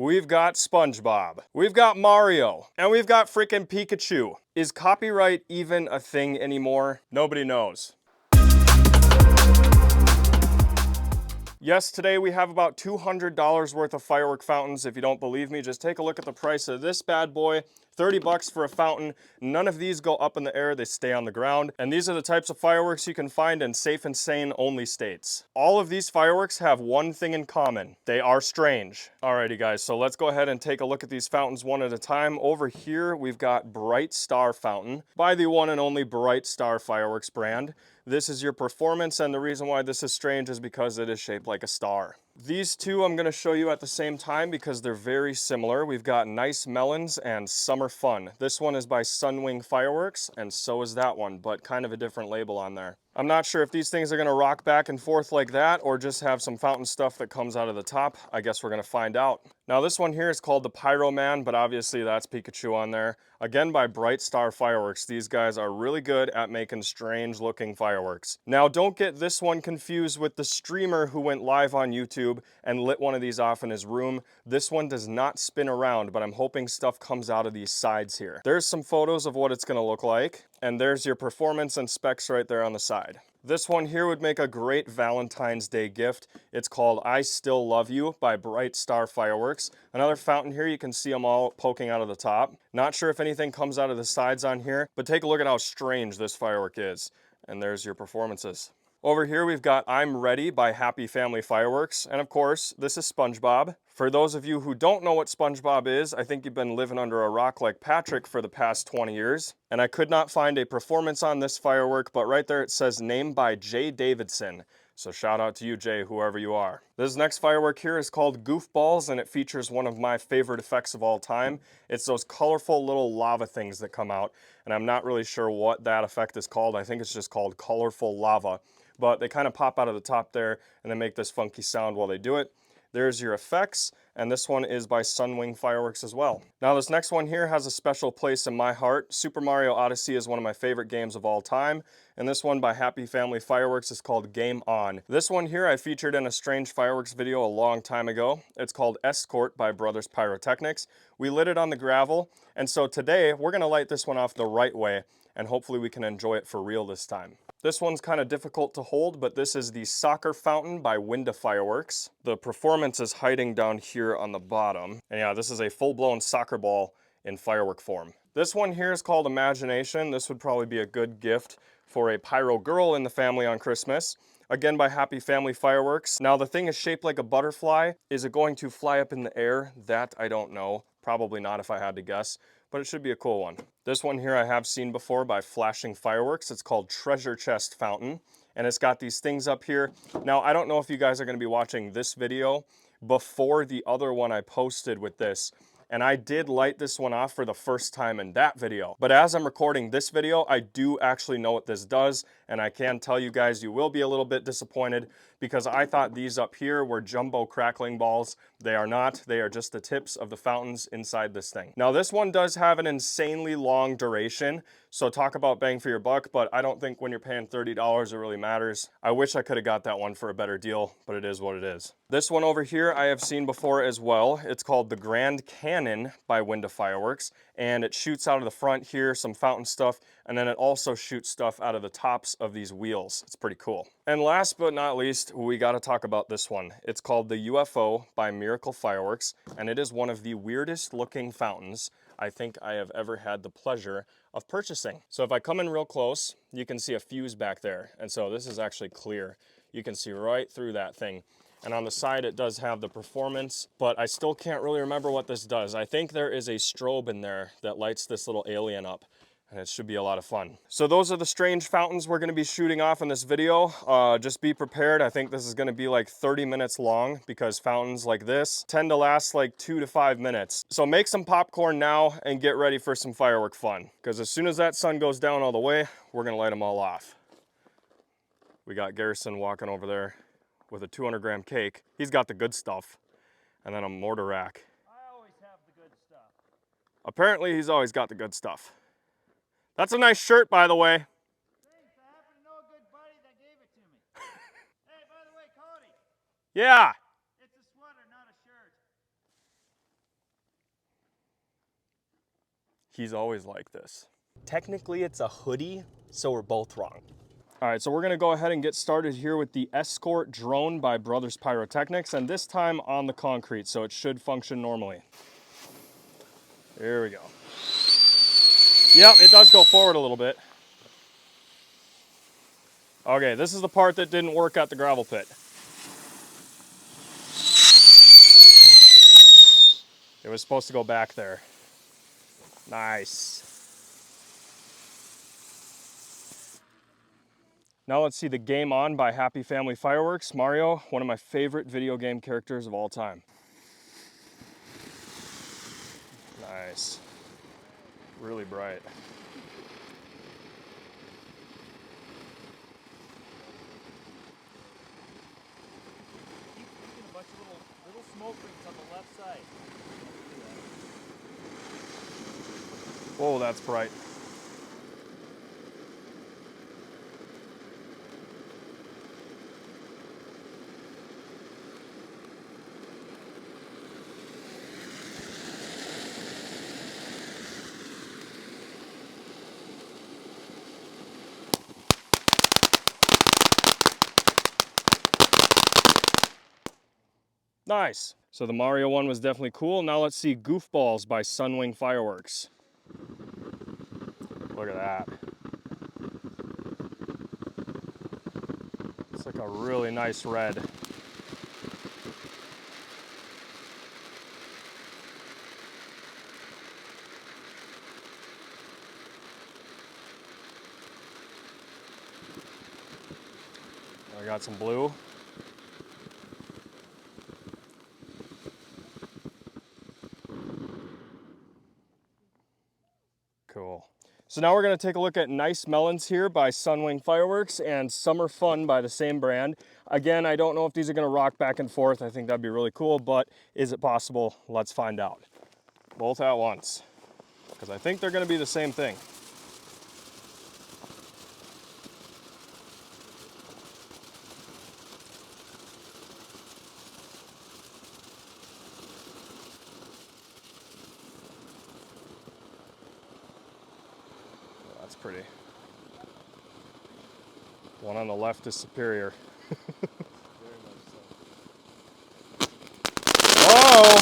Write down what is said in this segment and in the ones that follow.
we've got SpongeBob, we've got Mario, and we've got freaking Pikachu. Is copyright even a thing anymore? Nobody knows. Yes, today we have about $200 worth of firework fountains. If you don't believe me, just take a look at the price of this bad boy. 30 bucks for a fountain. None of these go up in the air, they stay on the ground. And these are the types of fireworks you can find in safe and sane only states. All of these fireworks have one thing in common. They are strange. Alrighty guys, so let's go ahead and take a look at these fountains one at a time. Over here, we've got Bright Star Fountain by the one and only Bright Star Fireworks brand. This is your performance, and the reason why this is strange is because it is shaped like a star. These two I'm going to show you at the same time because they're very similar. We've got Nice Melons and Summer Fun. This one is by Sunwing Fireworks, and so is that one, but kind of a different label on there. I'm not sure if these things are going to rock back and forth like that or just have some fountain stuff that comes out of the top. I guess we're going to find out. Now this one here is called the Pyro Man, but obviously that's Pikachu on there. Again by Bright Star Fireworks. These guys are really good at making strange looking fireworks. Now don't get this one confused with the streamer who went live on YouTube and lit one of these off in his room. This one does not spin around, but I'm hoping stuff comes out of these sides here. There's some photos of what it's going to look like, and there's your performance and specs right there on the side. This one here would make a great Valentine's Day gift. It's called I Still Love You by Bright Star Fireworks. Another fountain here, you can see them all poking out of the top. Not sure if anything comes out of the sides on here, but take a look at how strange this firework is. And there's your performances. Over here we've got I'm Ready by Happy Family Fireworks, and of course this is SpongeBob. For those of you who don't know what SpongeBob is, I think you've been living under a rock like Patrick for the past 20 years. And I could not find a performance on this firework, but right there it says name by Jay Davidson. So shout out to you, Jay, whoever you are. This next firework here is called Goofballs, and it features one of my favorite effects of all time. It's those colorful little lava things that come out, and I'm not really sure what that effect is called. I think it's just called colorful lava. But they kind of pop out of the top there and they make this funky sound while they do it. There's your effects, and this one is by Sunwing Fireworks as well. Now this next one here has a special place in my heart. Super Mario Odyssey is one of my favorite games of all time, and this one by Happy Family Fireworks is called Game On. This one here I featured in a Strange Fireworks video a long time ago. It's called Escort by Brothers Pyrotechnics. We lit it on the gravel, and so today we're going to light this one off the right way, and hopefully we can enjoy it for real this time. This one's kind of difficult to hold, but this is the Soccer Fountain by Winda Fireworks. The performance is hiding down here on the bottom. And yeah, this is a full-blown soccer ball in firework form. This one here is called Imagination. This would probably be a good gift for a pyro girl in the family on Christmas. Again by Happy Family Fireworks. Now the thing is shaped like a butterfly. Is it going to fly up in the air? That I don't know. Probably not if I had to guess, but it should be a cool one. This one here I have seen before by Flashing Fireworks. It's called Treasure Chest Fountain, and it's got these things up here. Now, I don't know if you guys are going to be watching this video before the other one I posted with this, and I did light this one off for the first time in that video. But as I'm recording this video, I do actually know what this does, and I can tell you guys you will be a little bit disappointed because I thought these up here were jumbo crackling balls. They are not. They are just the tips of the fountains inside this thing. Now this one does have an insanely long duration, so talk about bang for your buck, but I don't think when you're paying $30 it really matters. I wish I could have got that one for a better deal, but it is what it is. This one over here I have seen before as well. It's called the Grand Cannon by Winda Fireworks, and it shoots out of the front here, some fountain stuff, and then it also shoots stuff out of the tops of these wheels. It's pretty cool. And last but not least, we got to talk about this one. It's called the UFO by Miracle Fireworks, and it is one of the weirdest looking fountains I think I have ever had the pleasure of purchasing. So if I come in real close, you can see a fuse back there, and so this is actually clear. You can see right through that thing. And on the side it does have the performance, but I still can't really remember what this does. I think there is a strobe in there that lights this little alien up, and it should be a lot of fun. So those are the strange fountains we're gonna be shooting off in this video. Just be prepared. I think this is gonna be like 30 minutes long because fountains like this tend to last like 2 to 5 minutes. So make some popcorn now and get ready for some firework fun, because as soon as that sun goes down all the way, we're gonna light them all off. We got Garrison walking over there with a 200-gram cake. He's got the good stuff. And then a mortar rack. I always have the good stuff. Apparently he's always got the good stuff. That's a nice shirt, by the way. Thanks, I happen to know a good buddy that gave it to me. Hey, by the way, Cody. Yeah. It's a sweater, not a shirt. He's always like this. Technically, it's a hoodie, so we're both wrong. All right, so we're gonna go ahead and get started here with the Escort drone by Brothers Pyrotechnics, and this time on the concrete, so it should function normally. There we go. Yep, it does go forward a little bit. Okay, this is the part that didn't work at the gravel pit. It was supposed to go back there. Nice. Now let's see the Game On by Happy Family Fireworks. Mario, one of my favorite video game characters of all time. Nice. Really bright. Keep thinking a bunch of little smoke rings on the left side. Whoa, that's bright. Nice. So the Mario one was definitely cool. Now let's see Goofballs by Sunwing Fireworks. Look at that. It's like a really nice red. I got some blue. Cool. So now we're going to take a look at Nice Melons here by Sunwing Fireworks and Summer Fun by the same brand. Again, I don't know if these are going to rock back and forth. I think that'd be really cool, but is it possible? Let's find out. Both at once, because I think they're going to be the same thing. That's pretty. One on the left is superior. Whoa!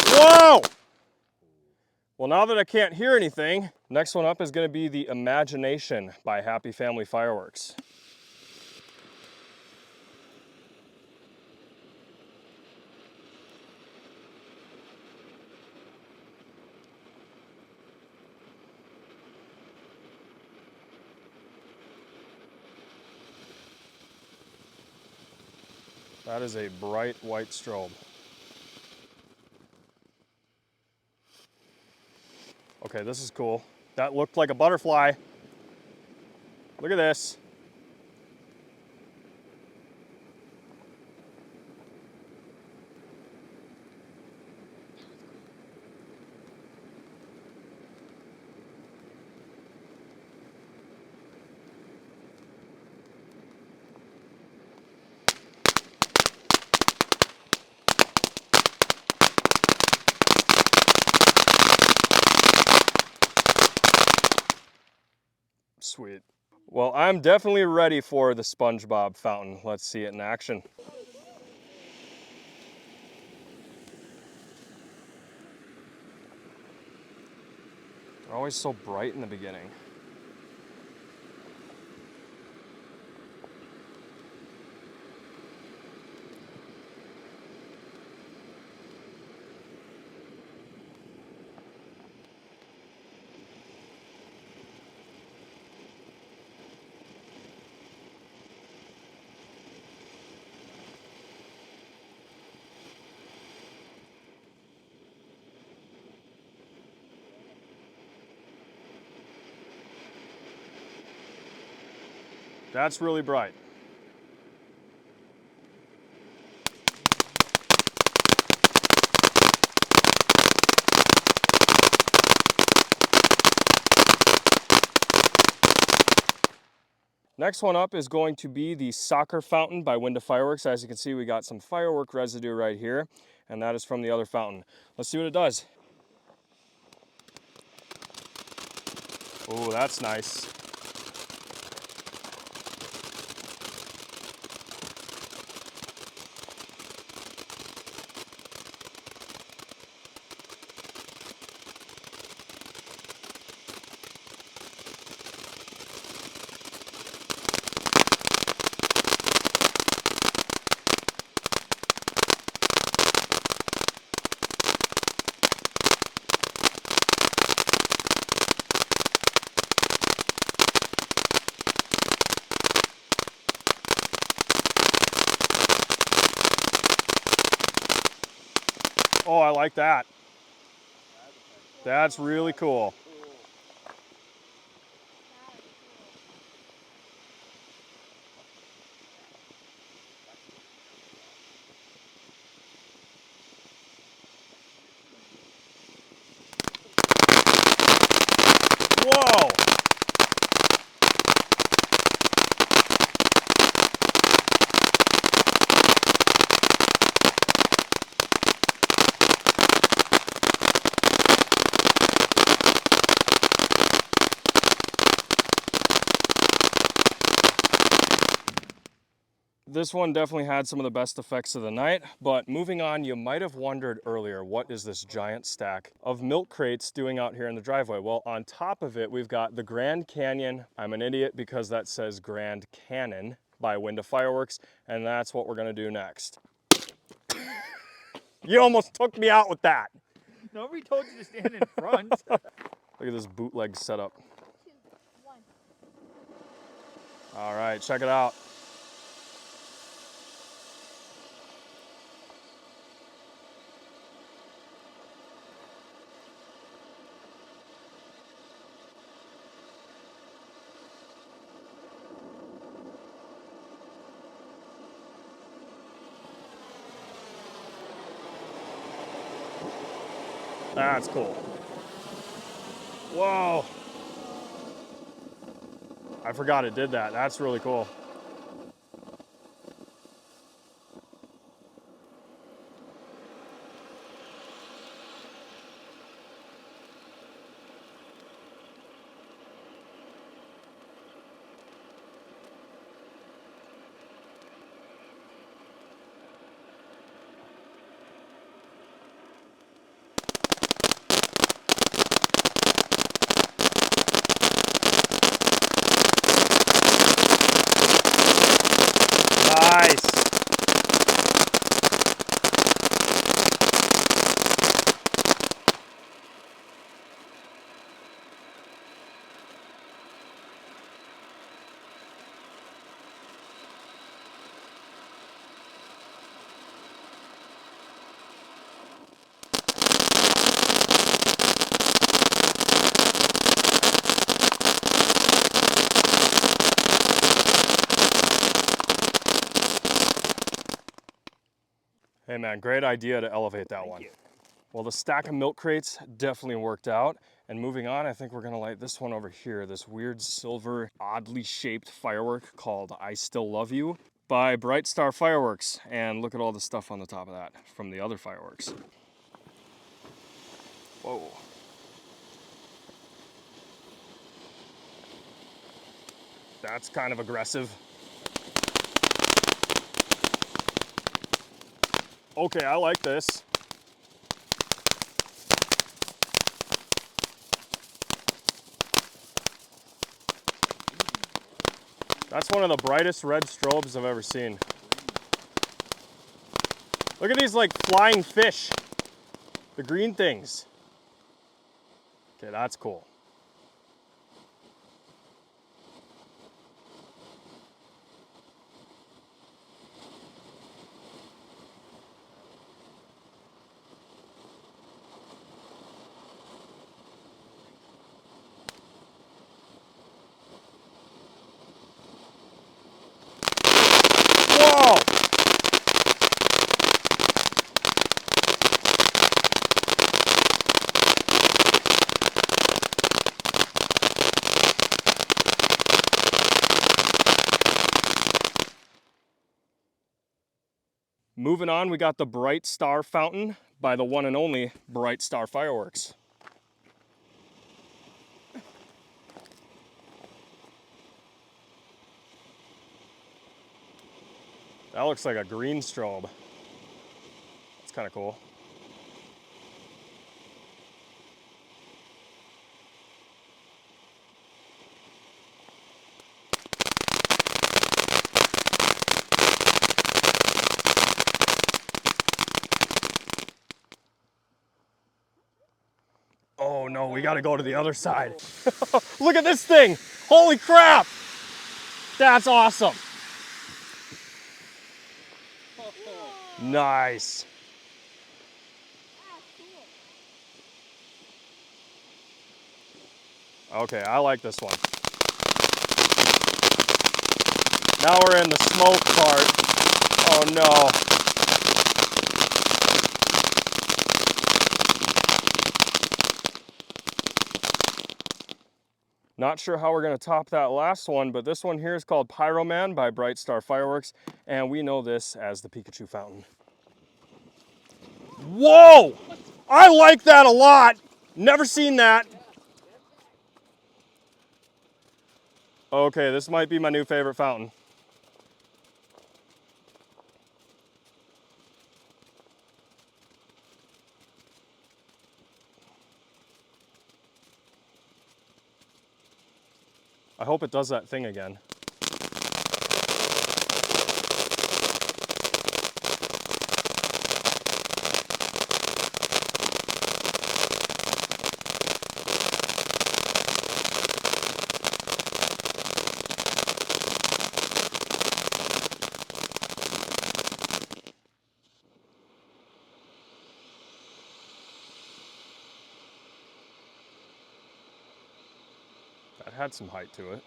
Whoa! Well, now that I can't hear anything, next one up is going to be the Imagination by Happy Family Fireworks. That is a bright white strobe. Okay, this is cool. That looked like a butterfly. Look at this. Sweet. Well, I'm definitely ready for the SpongeBob fountain. Let's see it in action. They're always so bright in the beginning. That's really bright. Next one up is going to be the soccer fountain by Fireworks. As you can see, we got some firework residue right here, and that is from the other fountain. Let's see what it does. Oh, that's nice. Oh, I like that. That's really cool. Whoa! This one definitely had some of the best effects of the night, but moving on, you might have wondered earlier, what is this giant stack of milk crates doing out here in the driveway? Well, on top of it, we've got the Grand Canyon. I'm an idiot because that says Grand Cannon by Fireworks, and that's what we're gonna do next. You almost took me out with that. Nobody told you to stand in front. Look at this bootleg setup. 2, 1. All right, check it out. That's cool. Whoa. I forgot it did that. That's really cool. Nice. Hey man, great idea to elevate that one. you. Well, the stack of milk crates definitely worked out. And moving on, I think we're gonna light this one over here, this weird silver, oddly shaped firework called I Still Love You by Bright Star Fireworks. And look at all the stuff on the top of that from the other fireworks. Whoa. That's kind of aggressive. Okay, I like this. That's one of the brightest red strobes I've ever seen. Look at these like flying fish. The green things. Okay, that's cool. Whoa! Moving on, we got the Bright Star Fountain by the one and only Bright Star Fireworks. That looks like a green strobe. It's kind of cool. Oh no, we gotta go to the other side. Look at this thing! Holy crap! That's awesome! Nice. Okay, I like this one. Now we're in the smoke part. Oh no. Not sure how we're gonna top that last one, but this one here is called Pyro Man by Bright Star Fireworks, and we know this as the Pikachu Fountain. Whoa! I like that a lot. Never seen that. Okay, this might be my new favorite fountain. I hope it does that thing again. That had some height to it.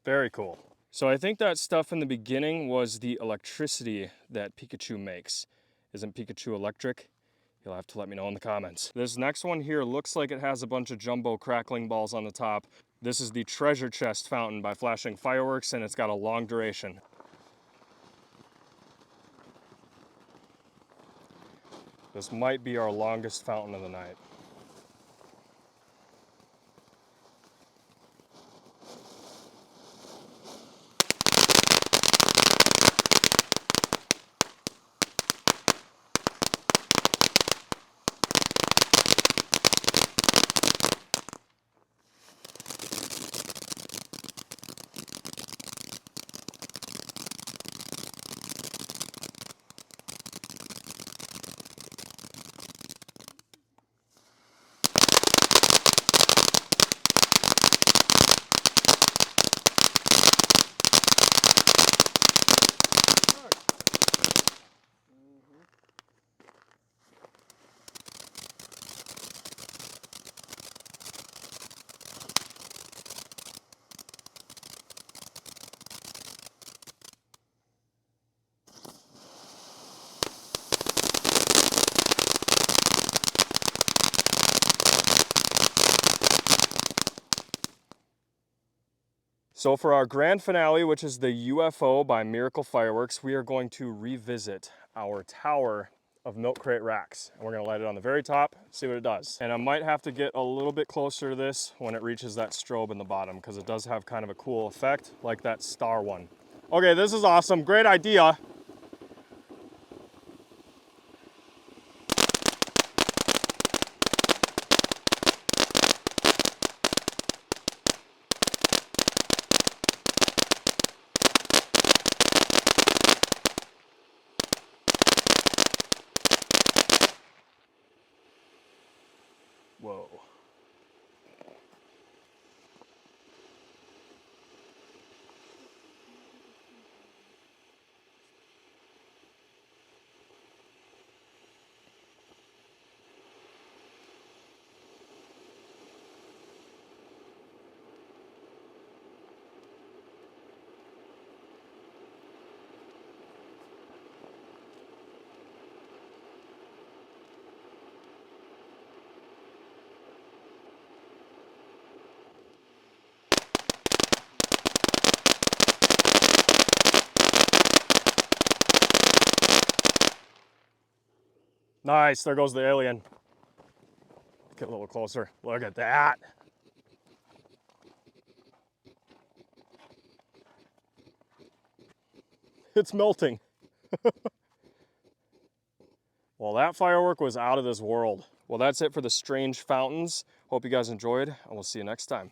Very cool. So I think that stuff in the beginning was the electricity that Pikachu makes. Isn't Pikachu electric? You'll have to let me know in the comments. This next one here looks like it has a bunch of jumbo crackling balls on the top. This is the Treasure Chest Fountain by Flashing Fireworks, and it's got a long duration. This might be our longest fountain of the night. So for our grand finale, which is the UFO by Miracle Fireworks, we are going to revisit our tower of milk crate racks. And we're gonna light it on the very top, see what it does. And I might have to get a little bit closer to this when it reaches that strobe in the bottom, because it does have kind of a cool effect, like that star one. Okay, this is awesome, great idea. Whoa. Nice, there goes the alien. Get a little closer. Look at that. It's melting. Well, that firework was out of this world. Well, that's it for the strange fountains. Hope you guys enjoyed, and we'll see you next time.